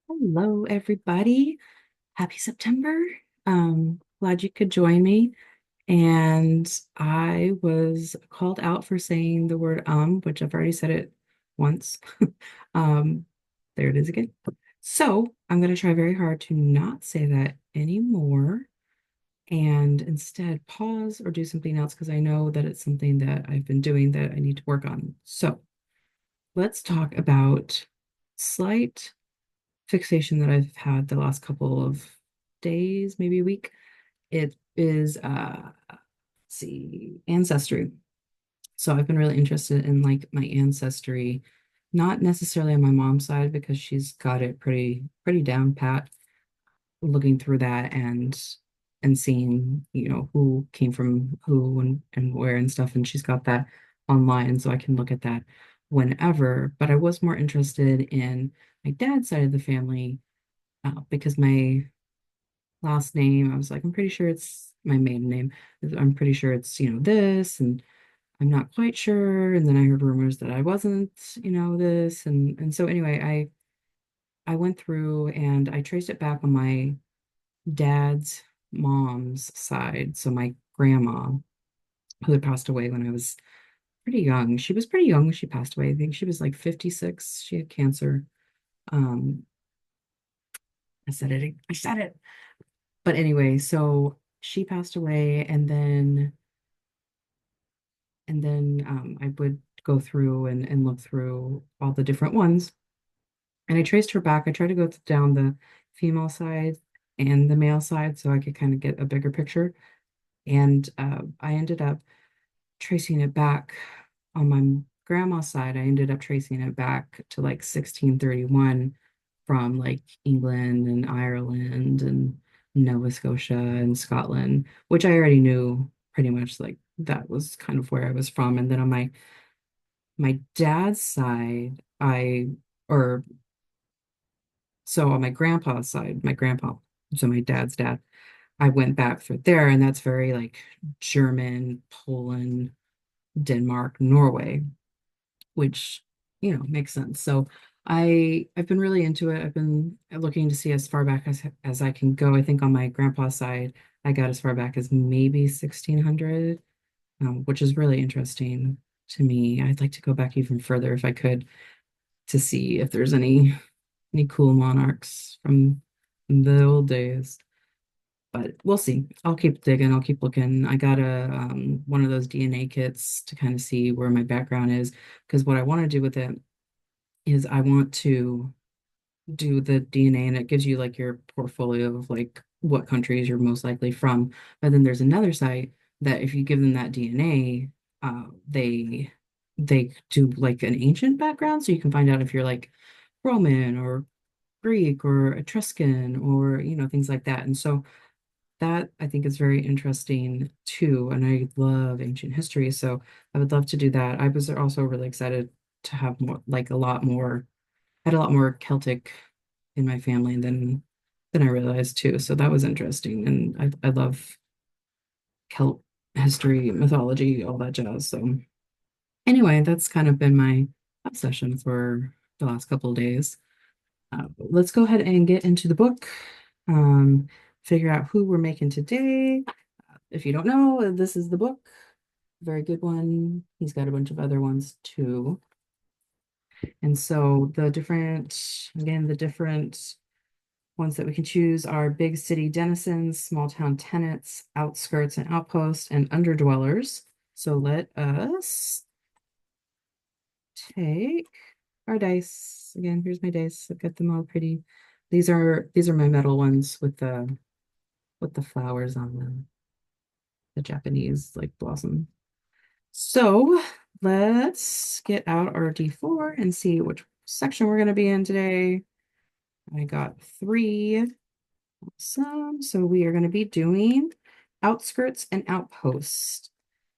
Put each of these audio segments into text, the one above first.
Hello, everybody. Happy September. Glad you could join me. And I was called out for saying the word which I've already said it once. Um, there it is again. So I'm going to try very hard to not say that anymore and instead pause or do something else because I know that it's something that I've been doing that I need to work on. So let's talk about slight fixation that I've had the last couple of days, maybe a week. It is let's see, ancestry. So I've been really interested in like my ancestry, not necessarily on my mom's side because she's got it pretty down pat, looking through that and seeing, who came from who and where and stuff. And she's got that online, so I can look at that whenever. But I was more interested in my dad's side of the family because my last name, I was like, I'm pretty sure it's my maiden name. I'm pretty sure it's, this, and I'm not quite sure. And then I heard rumors that I wasn't, this. And so anyway, I went through and I traced it back on my dad's mom's side. So my grandma, who had passed away when I was pretty young. She was pretty young when she passed away. I think she was like 56. She had cancer. Um, I said it. I said it. But anyway, so she passed away, and then I would go through and look through all the different ones. And I traced her back. I tried to go down the female side and the male side so I could kind of get a bigger picture. And I ended up tracing it back on my grandma's side. I ended up tracing it back to like 1631 from like England and Ireland and Nova Scotia and Scotland, which I already knew pretty much like that was kind of where I was from. And then on my dad's side, or so on my grandpa's side, my grandpa, so my dad's dad, I went back through there, and that's very like German, Poland, Denmark, Norway, which makes sense. So I've been really into it. I've been looking to see as far back as I can go. I think on my grandpa's side, I got as far back as maybe 1600, which is really interesting to me. I'd like to go back even further if I could to see if there's any cool monarchs from the old days. But we'll see. I'll keep digging. I'll keep looking. I got a one of those DNA kits to kind of see where my background is, because what I want to do with it is I want to do the DNA, and it gives you like your portfolio of like what countries you're most likely from. But then there's another site that if you give them that DNA, they do like an ancient background, so you can find out if you're like Roman or Greek or Etruscan or things like that. And so that I think is very interesting too. And I love ancient history, so I would love to do that. I was also really excited to have more, like had a lot more Celtic in my family than I realized too. So that was interesting. And I love Celt history, mythology, all that jazz. So anyway, that's kind of been my obsession for the last couple of days. Let's go ahead and get into the book. Um, Figure out who we're making today. If you don't know, this is the book. Very good one. He's got a bunch of other ones too. And so the different ones that we can choose are big city denizens, small town tenants, outskirts and outposts, and underdwellers. So let us take our dice. Again, here's my dice. I've got them all pretty. These are my metal ones with the flowers on them, the Japanese like blossom. So let's get out our D4 and see which section we're going to be in today. I got three. Awesome. So we are going to be doing outskirts and outposts.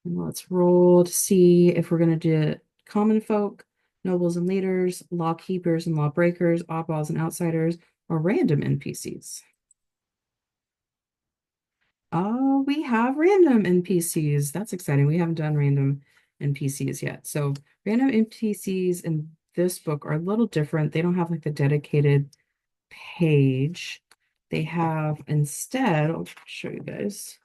And let's roll to see if we're going to do common folk, nobles and leaders, law keepers and law breakers, oddballs and outsiders, or random NPCs. Oh, we have random NPCs. That's exciting. We haven't done random NPCs yet. So random NPCs in this book are a little different. They don't have like the dedicated page, they have instead, I'll show you guys.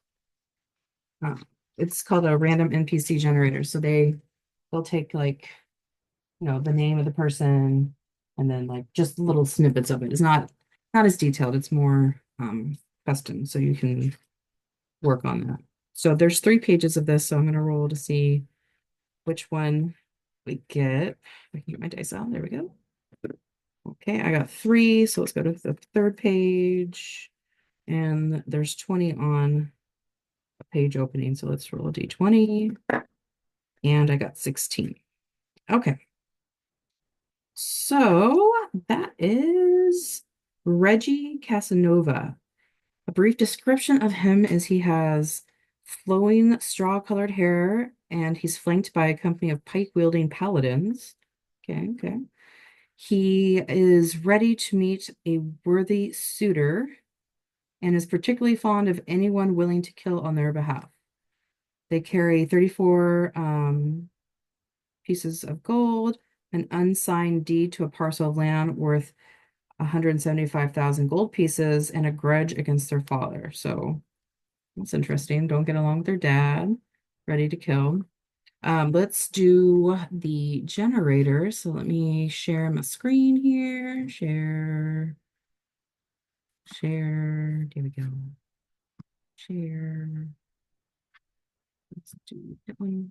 Uh, it's called a random NPC generator. So they'll take like, the name of the person and then like just little snippets of it. It's not as detailed. It's more custom. So you can work on that. So there's 3 pages of this. So I'm gonna roll to see which one we get. I can get my dice out. There we go. Okay, I got 3. So let's go to the 3rd page. And there's 20 on a page opening. So let's roll a d20. And I got 16. Okay. So that is Reggie Casanova. A brief description of him is he has flowing straw-colored hair and he's flanked by a company of pike-wielding paladins. Okay, okay. He is ready to meet a worthy suitor and is particularly fond of anyone willing to kill on their behalf. They carry 34 pieces of gold, an unsigned deed to a parcel of land worth 175,000 gold pieces, and a grudge against their father. So that's interesting. Don't get along with their dad. Ready to kill. Let's do the generator. So let me share my screen here. Share. Share. There we go. Share. Let's do that one.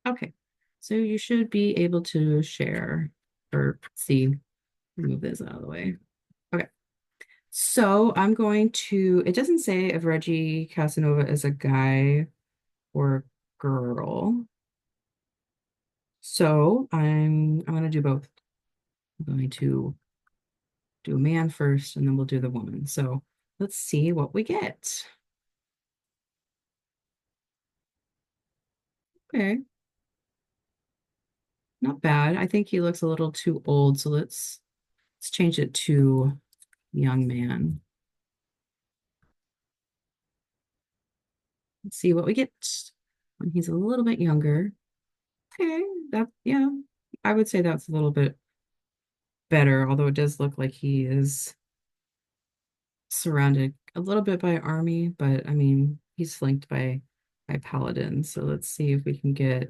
Okay. So you should be able to share or see. Move this out of the way. Okay. So I'm going to, it doesn't say if Reggie Casanova is a guy or a girl. So I'm going to do both. I'm going to do a man first and then we'll do the woman. So let's see what we get. Okay, not bad. I think he looks a little too old, so let's change it to young man. Let's see what we get when he's a little bit younger. Okay, yeah, I would say that's a little bit better, although it does look like he is surrounded a little bit by army, but I mean, he's flanked by paladins. So let's see if we can get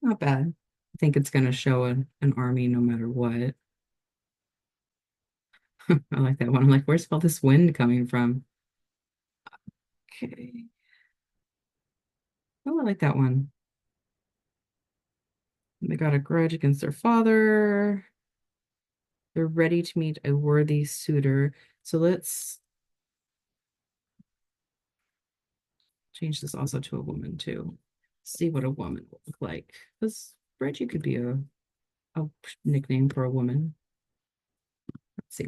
not bad. I think it's going to show an army no matter what. I like that one. I'm like, where's all this wind coming from? Okay. Oh, I like that one. They got a grudge against their father. They're ready to meet a worthy suitor. So let's change this also to a woman too. See what a woman will look like. Because Reggie could be a nickname for a woman. Let's see.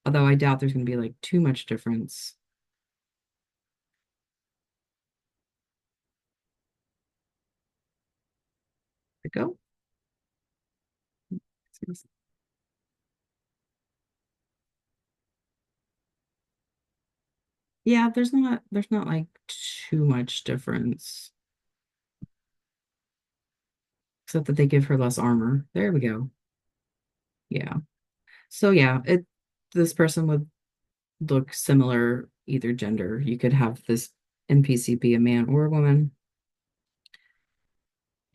Although I doubt there's going to be like too much difference. There we go. Yeah, there's not like too much difference, except that they give her less armor. There we go. Yeah. So yeah, this person would look similar either gender. You could have this NPC be a man or a woman.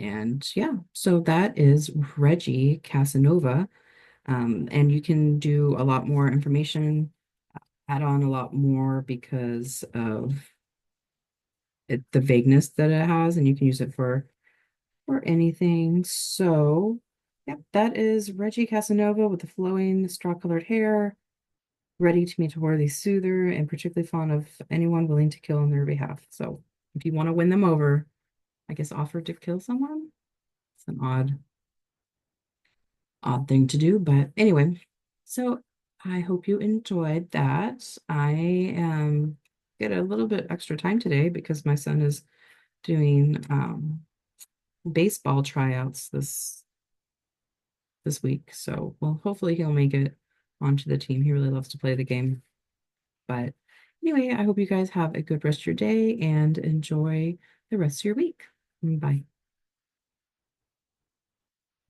And yeah, so that is Reggie Casanova. And you can do a lot more information, add on a lot more because of the vagueness that it has, and you can use it for anything. So, yep, that is Reggie Casanova with the flowing straw-colored hair, ready to meet a worthy suitor, and particularly fond of anyone willing to kill on their behalf. So, if you want to win them over, I guess offer to kill someone. It's an odd thing to do, but anyway. So, I hope you enjoyed that. I get a little bit extra time today because my son is doing baseball tryouts this week. So, well, hopefully he'll make it onto the team. He really loves to play the game. But anyway, I hope you guys have a good rest of your day and enjoy the rest of your week. Bye.